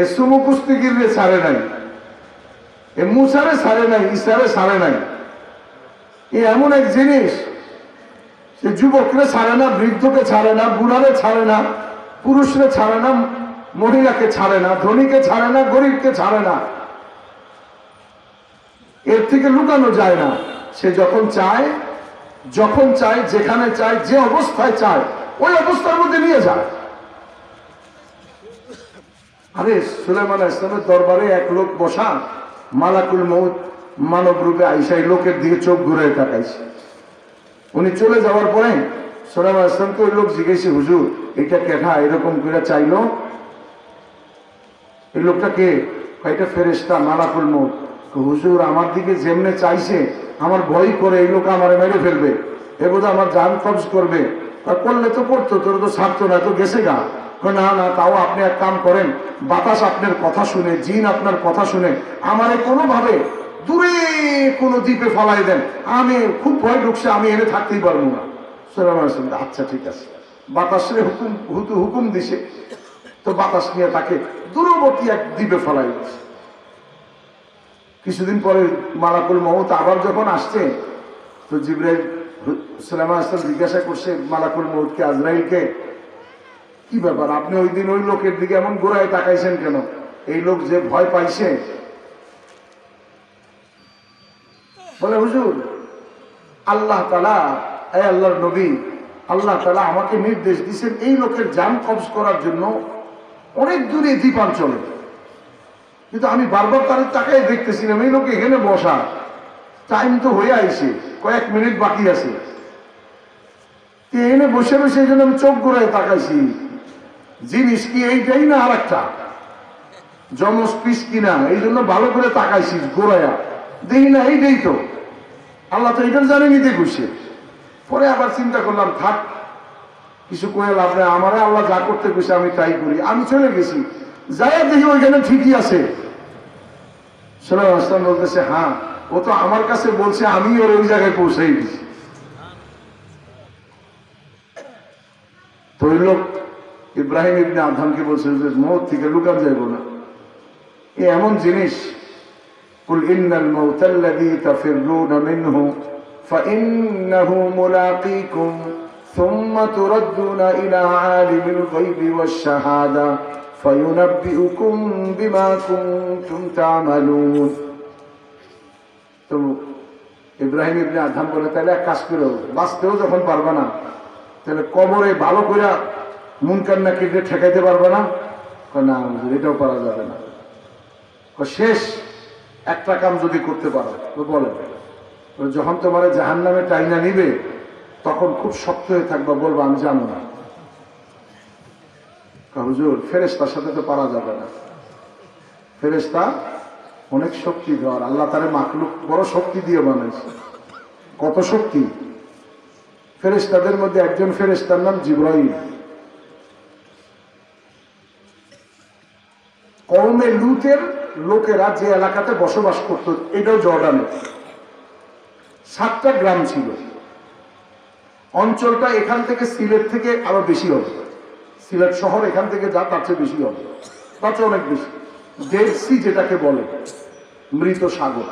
এ সুমু কুস্তিগিরে ছাড়ে নাই, এ মুসারে ছাড়ে নাই, ইসারে ছাড়ে নাই। এ এমন এক জিনিস, সে যুবকরে ছাড়ে না, বৃদ্ধকে ছাড়ে না, বুড়ারে ছাড়ে না, পুরুষরে ছাড়ে না, মহিলাকে ছাড়ে না, ধনীকে ছাড়ে না, গরিবকে ছাড়ে না। এর থেকে লুকানো যায় না। সে যখন চায়, যেখানে চায়, যে অবস্থায় চায়, ওই অবস্থার মধ্যে নিয়ে যায়। আরে সুলাইমান আলাইহিস সালামের দরবারে এক লোক বসা, মালাকুল মউত মানব রূপে আইসা এই লোকের দিকে চোখ ঘুরে তাকাইছে। উনি চলে যাওয়ার পরে সাল্লাল্লাহু আলাইহি ওয়াসাল্লামকে ওই লোক জিজ্ঞেসে, হুজুর এটা কেঠা এরকম করে চাইলো? এই লোকটা কে? এটা ফেরেশতা মালাকুল মউত। হুজুর আমার দিকে যেমনে চাইছে আমার ভয় করে, এই লোক আমার মেরে ফেলবে, এ বোধহয় আমার জান কবজ করবে। করলে তো করতো, তোর তো ছাড়তো না, তো গেছে গা। না না, তাও আপনি এক কাম করেন, বাতাস আপনার কথা শুনে, জিন আপনার কথা শুনে আমারে কোনোভাবে দূরে কোনো দ্বীপে ফলাই দেন, আমি খুব ভয় ঢুকছে, আমি এনে থাকতেই পারবো না। আচ্ছা ঠিক আছে। বাতাসের হুকুম দিছে, তো বাতাস নিয়ে তাকে দূরবর্তী এক দ্বীপে ফলাই দিচ্ছে। কিছুদিন পরে মালাকুল মউত আবার যখন আসছে, তো জিবরাইল সাল্লাল্লাহু আলাইহি ওয়াসাল্লাম জিজ্ঞাসা করছে মালাকুল মউতকে, আজরাইলকে, কি ব্যাপার আপনি ওই দিন ওই লোকের দিকে এমন গোড়ায় তাকাইছেন কেন? এই লোক যে ভয় পাইছে। বলে হুজুর আল্লাহ তাআলা, আল্লাহর নবী, আল্লাহ তাআলা আমাকে নির্দেশ দিয়েছেন এই লোকের জান কবজ করার জন্য অনেক দূরে দ্বীপাঞ্চলে, কিন্তু আমি বারবার তার তাকায় দেখতেছিলাম এই লোক এখানে বসা, টাইম তো হয়ে আইছে, কয়েক মিনিট বাকি আছে, এখানে বসে বসে এই জন্য আমি চোখ ঘুরায় তাকাইছি, জিনিস কি এইটাই না আর একটা জমস পিস কিনা, এই জন্য ভালো করে তাকাইছি ঘোরায়া, দেখি না এইটাই তো। আল্লাহ তো এইটার জানে নিতে খুশি। পরে আবার চিন্তা করলাম থাক, কিছু করে লাভ নাই, আমারে আল্লাহ যা করতে খুশি আমি তাই করি। আমি চলে গেছি, যাই দেখি ওইখানে ঠিকই আছে। সাল্লাল্লাহু আলাইহি ওয়াসাল্লাম বলতেছে, হ্যাঁ ও তো আমার কাছে বলছে, আমি ওর ওই জায়গায় পৌঁছাই দিছি। তো ওই লোক ইব্রাহিম ইবনে আদহামকে বলছে যে মউত থেকে লুকান যাইব না, এ এমন জিনিস, কুল ইন্নাল মাউতাল্লাযী তাফিররুনা মিনহু ফাইন্নাহু মুলাকীকুম সুম্মা তুরাদ্দুনা ইলা আলিমিল গায়বি ওয়াশ শাহাদা ফায়ুনাব্বিউকুম বিমা কুনতুম তা'মালুন। তো ইব্রাহিম ইবনে আদহাম বলে, তাহলে এক কাজ করো, বাঁচতেও যখন পারবে না তাহলে কবরে ভালো করে মুনকার নাকিরকে ঠেকাইতে পারবে না? না এটাও পারা যাবে না। শেষ একটা কাম যদি করতে পারো তো বলে, যখন তোমার জাহান্নামে টাইনা নিবে তখন খুব শক্ত হয়ে থাকবা, বলবো আমি জানো না। হুজুর ফেরেশতার সাথে তো পারা যাবে না, ফেরেশতা অনেক শক্তি ধর, আল্লাহ তারে মাখলুক বড় শক্তি দিয়ে বানাইছে। কত শক্তি! ফেরেশতাদের মধ্যে একজন ফেরেশতার নাম জিবরাইল। কওমে লুতের লোকেরা যে এলাকাতে বসবাস করত, এটাও জর্ডানে 7টা গ্রাম ছিল। অঞ্চলটা এখান থেকে সিলেট থেকে আরো বেশি হবে, সিলেট শহর এখান থেকে যা তার চেয়ে বেশি হবে, তার চেয়ে অনেক বেশি। ডেড সি যেটাকে বলে, মৃত সাগর।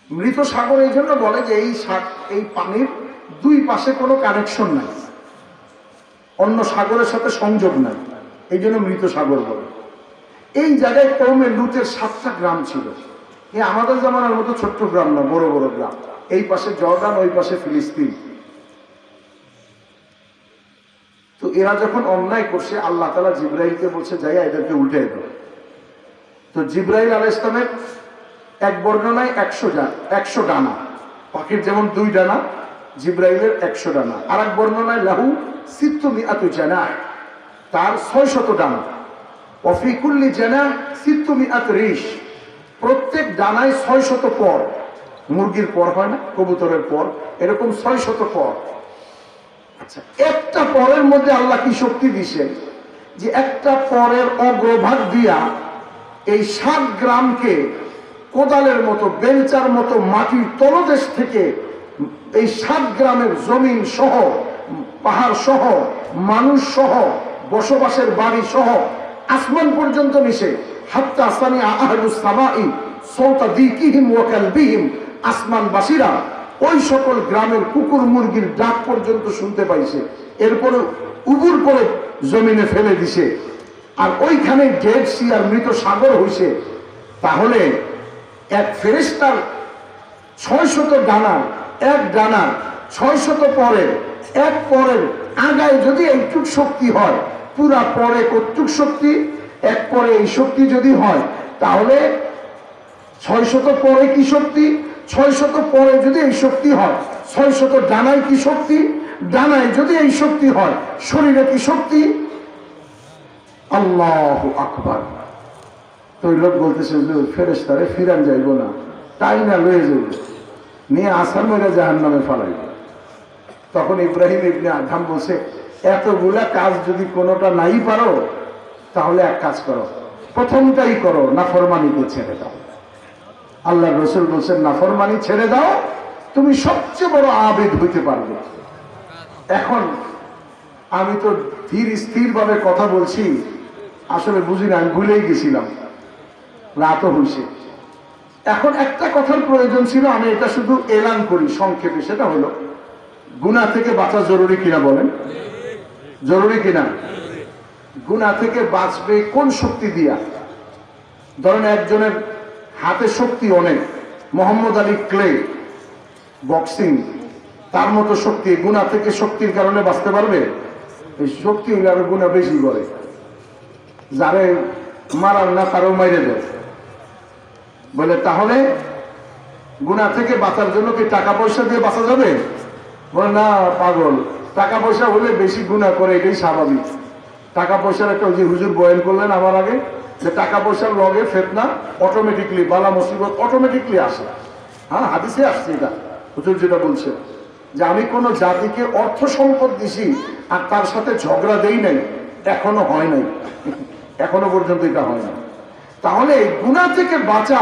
মৃত সাগর এই জন্য বলে যে এই পানির দুই পাশে কোনো কানেকশন নাই, অন্য সাগরের সাথে সংযোগ নাই, এই জন্য মৃত সাগর বলে। এই জায়গায় কওমে লুতের 7টা গ্রাম ছিল। আমাদের জামানার মতো ছোট্ট গ্রাম না, বড় বড় গ্রাম। এই পাশে জর্ডান, ওই পাশে ফিলিস্তিন। তো এরা যখন অন্যায় করছে, আল্লাহ তাআলা জিবরাইলকে বলছে যাইয়া এদেরকে উল্টে দাও। তো জিবরাইল আলাইহিস সালামের এক বর্ণনায় 100 ডানা, পাখির যেমন 2 ডানা, জিবরাইলের 100 ডানা। আর এক বর্ণনায় লাহু সিত্তুমিআতু জানাহ, তার 600 ডানা। ওয়াফি কুল্লি জানাহ সিত্তুমিআত রিশ, প্রত্যেক ডানায় 600 পর। মুরগির পর হয় না, কবুতরের পর, এরকম 600 পর। আচ্ছা, একটা পরের মধ্যে আল্লাহ কি শক্তি দিয়েছেন যে একটা পরের অগ্রভাগ দিয়া এই 7 গ্রামকে কোদালের মতো, বেলচার মতো মাটির তলদেশ থেকে এই 7 গ্রামের জমিন সহ, পাহাড় সহ, মানুষ সহ, বসবাসের বাড়ি সহ আসমান পর্যন্ত মিশে, হাত্তা সামিআ আহলুস সামাই সাওতা দিকিহিম ওয়া কালবিহিম, আসমানবাসীরা ওই সকল গ্রামের কুকুর মুরগির ডাক পর্যন্ত শুনতে পাইছে। এরপরে উবুর করে জমিনে ফেলে দিছে, আর ওইখানে ডেড সি আর মৃত সাগর হইছে। তাহলে এক ফেরেশতার 600 ডানার, এক ডানার 600 পরের, এক পরের আগায় যদি এইটুক শক্তি হয়, পুরা পরে কতটুক শক্তি, এক পরে এই শক্তি যদি হয়, তাহলে 600 পরে কি শক্তি, 600 পরে যদি এই শক্তি হয়, 600 ডানায় কি শক্তি, ডানায় যদি এই শক্তি হয়, শরীরে কি শক্তি? আল্লাহু আকবার। তো ওই লোক বলতেছে ফেরেশতারে ফিরান যাইব না, তাই না লয়ে যাইব, নিয়ে আসার মেরে জাহান্নামে ফালাইব। তখন ইব্রাহিম ইবনে আদহাম বলছে, এতগুলা কাজ যদি কোনোটা নাই পারো, তাহলে এক কাজ করো, প্রথমটাই করো, নাফরমানিকে ছেড়ে দাও। আল্লাহ রসুল বলছেন, নাফরমানি ছেড়ে দাও, তুমি সবচেয়ে বড় আবেদ হইতে পারবে। এখন আমি তো ধীর স্থির ভাবে কথা বলছি, আসলে বুঝি না, আমি ভুলেই গেছিলাম, রাতও হয়েছে। এখন একটা কথার প্রয়োজন ছিল, আমি এটা শুধু এলান করি সংক্ষেপে, সেটা হলো গুনাহ থেকে বাঁচা জরুরি কিনা বলেন? জরুরি কিনা? গুনাহ থেকে বাঁচবে কোন শক্তি দিয়া? ধরেন একজনের হাতে শক্তি অনেক, মোহাম্মদ আলী ক্লে বক্সিং, তার মতো শক্তি, গুনাহ থেকে শক্তির কারণে বাঁচতে পারবে? এই শক্তি হইলে আরো গুনাহ বেশি করে, যারে মারার না তারও মাইরে দেয় বলে। তাহলে গুনাহ থেকে বাঁচার জন্য কি টাকা পয়সা দিয়ে বাঁচা যাবে? বলে না পাগল, টাকা পয়সা হলে বেশি গুনাহ করে, এটাই স্বাভাবিক। টাকা পয়সার একটা যে হুজুর বয়ান করলেন আমার আগে, যে টাকা পয়সার লগে ফিতনা অটোমেটিকলি, বালা মুসিবত অটোমেটিকলি আসে। হ্যাঁ, হাদিসে আসছে এটা, হুজুর যেটা বলছে যে আমি কোন জাতিকে অর্থ সম্পদ দিছি আর তার সাথে ঝগড়া দেই নাই, এখনো হয় নাই, এখনো পর্যন্ত এটা হয় না। তাহলে গুনাহ থেকে বাঁচা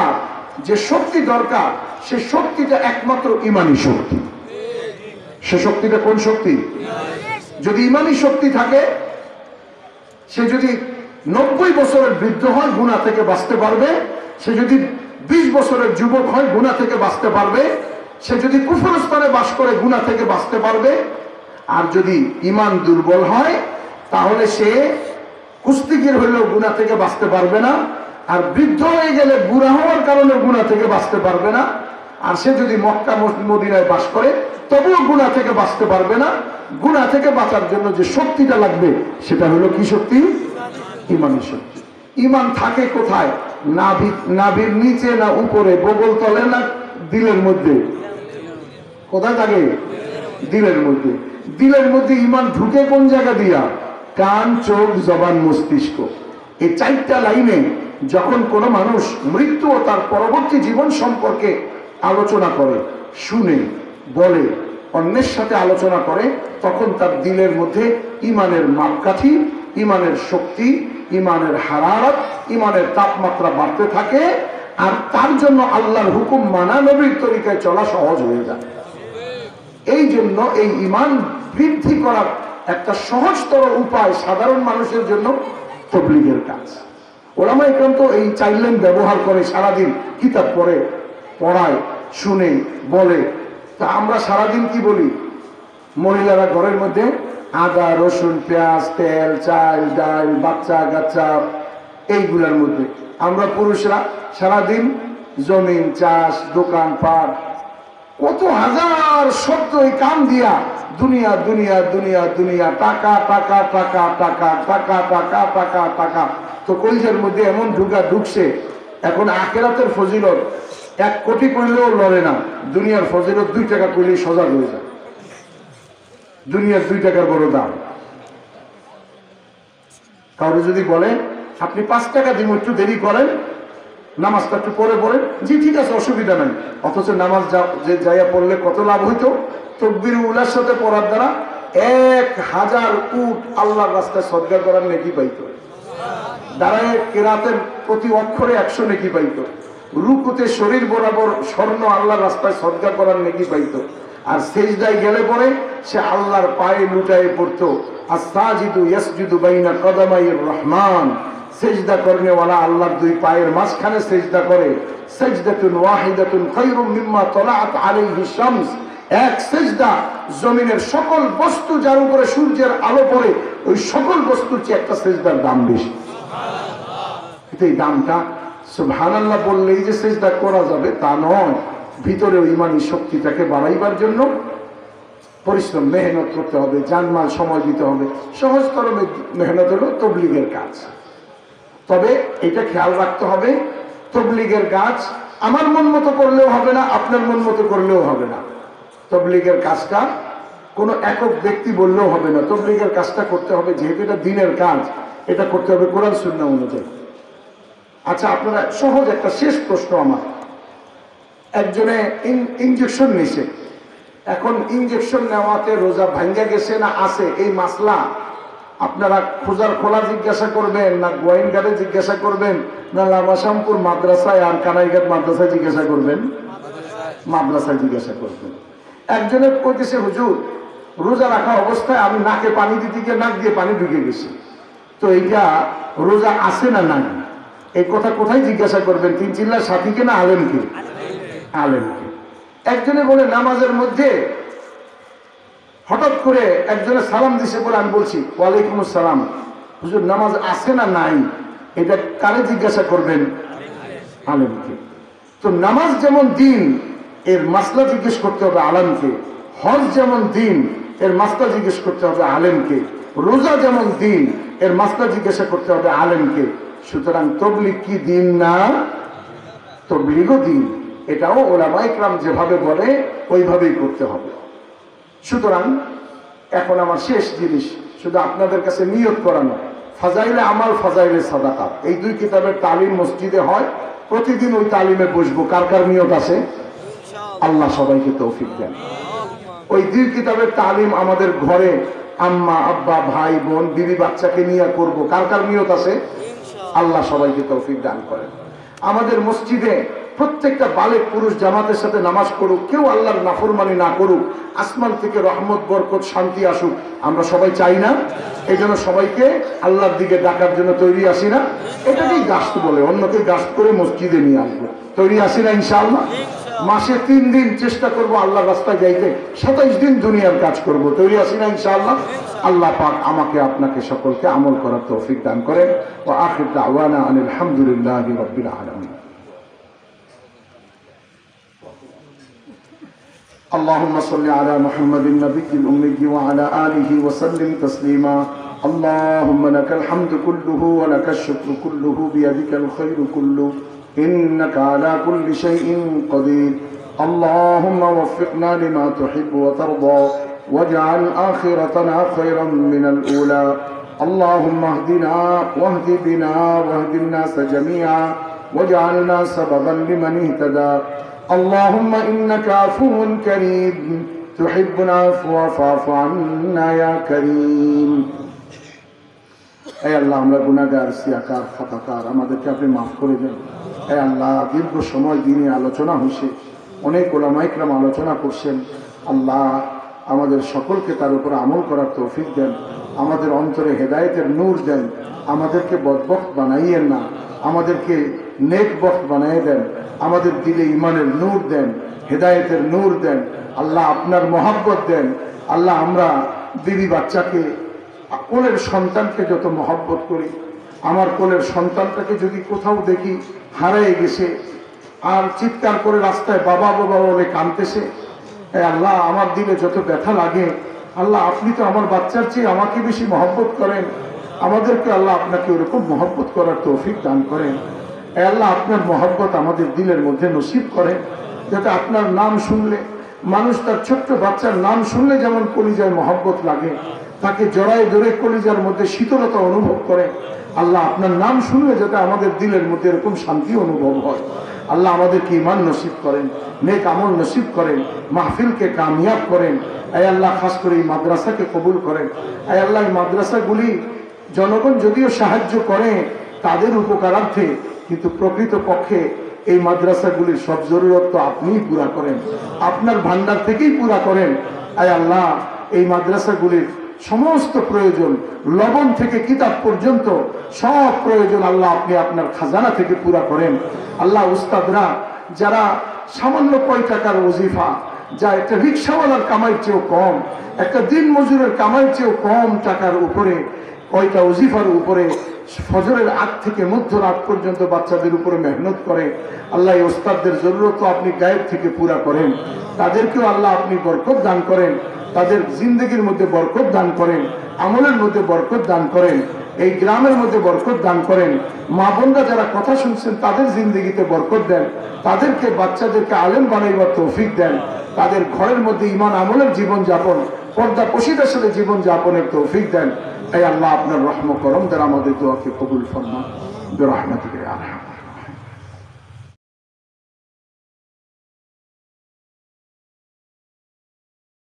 যে শক্তি দরকার, সে শক্তিটা একমাত্র ইমানি শক্তি। সে শক্তিটা কোন শক্তি? যদি ইমানি শক্তি থাকে, সে যদি 90 বছরের বৃদ্ধ হয় গুনাহ থেকে বাঁচতে পারবে, সে যদি 20 বছরের যুবক হয় গুনাহ থেকে বাঁচতে পারবে, সে যদি কুফরস্থানে বাস করে গুনাহ থেকে বাঁচতে পারবে। আর যদি ইমান দুর্বল হয়, তাহলে সে কুস্তিগির হইলেও গুনাহ থেকে বাঁচতে পারবে না, আর বৃদ্ধ হয়ে গেলে বুড়া হওয়ার কারণে গুনাহ থেকে বাঁচতে পারবে না। আর সে যদি মক্কা মদিনায় বাস করে, তবুও গুনাহ থেকে বাঁচতে পারবে না। গুনাহ থেকে বাঁচার জন্য যে শক্তিটা লাগবে, সেটা হলো কি শক্তি? ইমানি শক্তি। ইমান থাকে কোথায়? নাভির নিচে না উপরে, বগল তলে না দিলের মধ্যে? কোথায় থাকে? দিলের মধ্যে। দিলের মধ্যে ইমান ঢুকে কোন জায়গা দিয়া? কান, চোখ, জবান, মস্তিষ্ক। এই 4টা লাইনে যখন কোনো মানুষ মৃত্যু ও তার পরবর্তী জীবন সম্পর্কে আলোচনা করে, শুনে, বলে, অন্যের সাথে আলোচনা করে, তখন তার দিলের মধ্যে ইমানের মাপকাঠি, ইমানের শক্তি, ইমানের হারারত, ইমানের তাপমাত্রা বাড়তে থাকে। আর তার জন্য আল্লাহর হুকুম মানা, নবীর তরিকায় চলা সহজ হয়ে যায়। এই জন্য এই ইমান বৃদ্ধি করার একটা সহজতর উপায় সাধারণ মানুষের জন্য তাবলীগের কাজ। ওলামা ইকরাম তো এই 4 লাইন ব্যবহার করে, সারাদিন কিতাব পড়ে, পড়ায়, শুনে, বলে। তা আমরা সারাদিন কি বলি? মহিলারা ঘরের মধ্যে আদা, রসুন, পেঁয়াজ, তেল, চাল, ডাল, বাচ্চা গাচ্চা, এইগুলার মধ্যে। আমরা পুরুষরা সারাদিন জমিন, চাষ, দোকান পাট, কত হাজার শব্দ এই কান দিয়া দুনিয়া দুনিয়া দুনিয়া দুনিয়া, টাকা টাকা টাকা টাকা টাকা টাকা টাকা টাকা। তো কলিজার মধ্যে এমন ঢুকছে, এখন আখিরাতের ফজিলত 1 কোটি কইলেও লড়ে না, দুনিয়ার ফজিলত 2 টাকা কইলেই সজাগ হয়ে যায়। দুনিয়ার 2 টাকার বড় দাম। কাউকে যদি বলে আপনি 5 টাকা দিব, একটু দেরি করেন, নামাজটা একটু পরে পড়েন, জি ঠিক আছে, অসুবিধা নাই। অথচ নামাজ যে যাইয়া পড়লে কত লাভ হইতো? তাকবীর উলার সাথে পড়ার দ্বারা 1000 উট আল্লাহর রাস্তায় সদকা করার নেকি পাইতো। দাঁড়ায় কেরাতের প্রতি অক্ষরে 100 নেকি পাইতো। রুকুতে শরীর বরাবর স্বর্ণ আল্লাহর রাস্তায় সদকা করার নেকি পাইতো। আর সেজদায় গেলে পরে সে আল্লাহর পায়ে লুটায়ে পড়তো। আস-সাজিদু ইয়াসজুদু বাইনা কদামাইর রহমান, সেজদা করনেওয়ালা আল্লাহর 2 পায়ের মাঝখানে সেজদা করে। সাজদাতুন ওয়াহিদাতুন খায়রুম মিম্মা তালাআত আলাইহি শামস, এক সেজদা জমিনের সকল বস্তু যার উপরে সূর্যের আলো পড়ে, ওই সকল বস্তুর চেয়ে একটা সেজদার দাম বেশি। কিন্তু এই দামটা সুবহানাল্লাহ বললেই যে সেজদা করা যাবে তা নয়। ভিতরে ইমানি শক্তিটাকে বাড়াইবার জন্য পরিশ্রম, মেহনত করতে হবে, জানমাল সময় দিতে হবে। সহজতর মেহনত হলো তাবলীগের কাজ। তবে এটা খেয়াল রাখতে হবে, তাবলীগের কাজ আমার মন মতো করলেও হবে না, আপনার মন মতো করলেও হবে না। তবলিগের কাজটা কোনো একক ব্যক্তি বললেও হবে না। তবলিগের কাজটা করতে হবে, যেহেতু এটা দিনের কাজ, এটা করতে হবে কোরআন সুন্নাহ অনুযায়ী। আচ্ছা, আপনারা সহজ একটা শেষ প্রশ্ন আমার। একজনে ইনজেকশন নিছে, এখন ইনজেকশন নেওয়াতে রোজা ভাঙ্গা গেছে না আছে, এই মাসলা আপনারা খোঁজার খোলা জিজ্ঞাসা করবেন, না গোয়েন্দারে জিজ্ঞাসা করবেন, না লামাশামপুর মাদ্রাসায় আর কানাইঘাট মাদ্রাসায় জিজ্ঞাসা করবেন? মাদ্রাসায় জিজ্ঞাসা করবেন। একজনের কইতেছে, হুজুর রোজা রাখা অবস্থায় আমি নাকে পানি দিতে গিয়ে নাক দিয়ে পানি ঢুকে গেছি, তো এইটা রোজা আছে না নাই? এই কথা কোথায় জিজ্ঞাসা করবেন? তিন চিল্লার সাথীকে না আলেমকে? আলেমকে। একজনে বলে নামাজের মধ্যে হঠাৎ করে একজনে সালাম দিছে বলে আমি বলছি ওয়ালাইকুম আসসালাম, হুজুর নামাজ আছে না নাই? এটা কারে জিজ্ঞাসা করবেন? আলেমকে। তো নামাজ যেমন দিন, এর মাসলা জিজ্ঞেস করতে হবে আলেমকে। হজ যেমন দিন, এর মাসলা জিজ্ঞেস করতে হবে আলেমকে। রোজা যেমন দিন, এর মাসলা জিজ্ঞাসা করতে হবে আলেমকে। সুতরাং তবলিগ কি দিন না? তবলিগও দিন। এটাও ওলামায়ে কেরাম যেভাবে বলে ওইভাবেই করতে হবে। সুতরাং এখন আমার শেষ জিনিস শুধু আপনাদের কাছে নিয়ত করানো, ফাজাইলে আমাল, ফাজাইলে সাদাকা, এই দুই কিতাবের তালিম মসজিদে হয়, প্রতিদিন ওই তালিমে বসবো। কার কার নিয়ত আছে? আল্লাহ সবাইকে তৌফিক দেন। ওই দুই কিতাবের তালিম আমাদের ঘরে আম্মা আব্বা ভাই বোন বিবি বাচ্চাকে নিয়ে করব। কার কার নিয়ত আছে? আল্লাহ সবাইকে তৌফিক দান করেন। আমাদের মসজিদে প্রত্যেকটা বালেক পুরুষ জামাতের সাথে নামাজ পড়ুক, কেউ আল্লাহর নাফরমানি না করুক, আসমান থেকে রহমত বরকত শান্তি আসুক, আমরা সবাই চাই না? এই জন্য সবাইকে আল্লাহর দিকে ডাকার জন্য তৈরি আসি না? এটাকেই গাস্ত বলে, অন্যকে গাস্ত করে মসজিদে নিয়ে আসবো। তৈরি আসি না ইনশাআল্লাহ? মাসে 3 দিন চেষ্টা করব আল্লাহর রাস্তায় যাইতে, 27 দিন দুনিয়ার কাজ করব। তৈরি আসি না ইনশাআল্লাহ? আল্লাহ পাক আমাকে আপনাকে সকলকে আমল করার তৌফিক দান করেন। ওয়া আখির দাওয়ানা আনিল হামদুলিল্লাহি রাব্বিল আলামিন। اللهم صل على محمد النبي الأمي وعلى آله وسلم تسليما. اللهم لك الحمد كله ولك الشكر كله بيدك الخير كله إنك على كل شيء قدير. اللهم وفقنا لما تحب وترضى واجعل آخرتنا خيرا من الأولى. اللهم اهدنا واهد بنا واهد الناس جميعا واجعلنا سببا لمن اهتدى. اللهم إنك عفو كريم تحب العفو فاعف عنا يا كريم. হে আল্লাহ, আমরা গুনাহগার, সিয়াকার, খাতাকার, আমাদেরকে আপনি মাফ করে দেন। হে আল্লাহ, দীর্ঘ সময় দিনে আলোচনা হয়েছে, অনেক ওলামায়ে কেরাম আলোচনা করছেন। আল্লাহ, আমাদের সকলকে তার উপর আমল করার তৌফিক দেন, আমাদের অন্তরে হেদায়েতের নূর দেন, আমাদেরকে বদবখত বানাইয়েন না, আমাদেরকে নেক বখত বানাইয়ে দেন, আমাদের দিলে ইমানের নূর দেন, হেদায়েতের নূর দেন। আল্লাহ, আপনার মহব্বত দেন। আল্লাহ, আমরা বিবি বাচ্চাকে, কোলের সন্তানকে যত মহব্বত করি, আমার কোলের সন্তানটাকে যদি কোথাও দেখি হারিয়ে গেছে আর চিৎকার করে রাস্তায় বাবা বাবা বলে কাঁদতেছে, আল্লাহ আমার দিলে যত ব্যথা লাগে। আল্লাহ, আপনি তো আমার বাচ্চার চেয়ে আমাকে বেশি মহব্বত করেন, আমাদেরকে আল্লাহ আপনাকে ওরকম মহব্বত করার তৌফিক দান করেন। আল্লাহ, আপনার মহব্বত আমাদের দিলের মধ্যে নসিব করেন, যাতে আপনার নাম শুনলে, মানুষ তার ছোট্ট বাচ্চার নাম শুনলে যেমন কলিজায় মহব্বত লাগে, তাকে জড়ায় ধরে কলিজার মধ্যে শীতলতা অনুভব করে, আল্লাহ আপনার নাম শুনলে যাতে আমাদের দিলের মধ্যে এরকম শান্তি অনুভব হয়। আল্লাহ আমাদেরকে ঈমান নসিব করেন, নেক আমল নসিব করেন, মাহফিলকে কামিয়াব করেন। আয় আল্লাহ, খাস করে এই মাদ্রাসাকে কবুল করেন। আয় আল্লাহ, এই মাদ্রাসাগুলি জনগণ যদিও সাহায্য করে তাদের উপকারার্থে, কিন্তু প্রকৃত পক্ষে এই মাদ্রাসাগুলির সব জরুরত তো আপনিই পুরা করেন, আপনার ভান্ডার থেকেই পুরা করেন। আয় আল্লাহ, এই মাদ্রাসাগুলির সমস্ত প্রয়োজন, লবণ থেকে কিতাব পর্যন্ত সব প্রয়োজন আল্লাহ আপনি আপনার খাজানা থেকে পুরা করেন। আল্লাহ, উস্তাদরা যারা সামান্য কয় টাকার ওজিফা, যা একটা রিক্সাওয়ালার কামাইয়ের চেয়েও কম, একটা দিন মজুরের কামাইয়ের চেয়েও কম টাকার উপরে, কয়টা ওজিফার উপরে ফজরের আগ থেকে মধ্যরাত পর্যন্ত বাচ্চাদের উপরে মেহনত করে, আল্লাহ এই ওস্তাদদের জরুরত আপনি গায়েব থেকে পুরা করেন। তাদেরকেও আল্লাহ আপনি বরকত দান করেন, তাদের জিন্দগির মধ্যে বরকত দান করেন, আমলের মধ্যে বরকত দান করেন। এই গ্রামের মধ্যে বরকত দান করেন। মা বোনরা যারা কথা শুনছেন তাদের জিন্দগিতে বরকত দেন, তাদেরকে বাচ্চাদেরকে আলেম বানাইবার তৌফিক দেন, তাদের ঘরের মধ্যে ঈমান আমলের জীবন যাপন, পর্দা পশিদার সাথে জীবন যাপনের তৌফিক দেন। এই আল্লাহ আপনার রহম করম দ্বারা আমাদের দোয়াকে কবুল ফরমান। বিরহমাতিকে আমিন।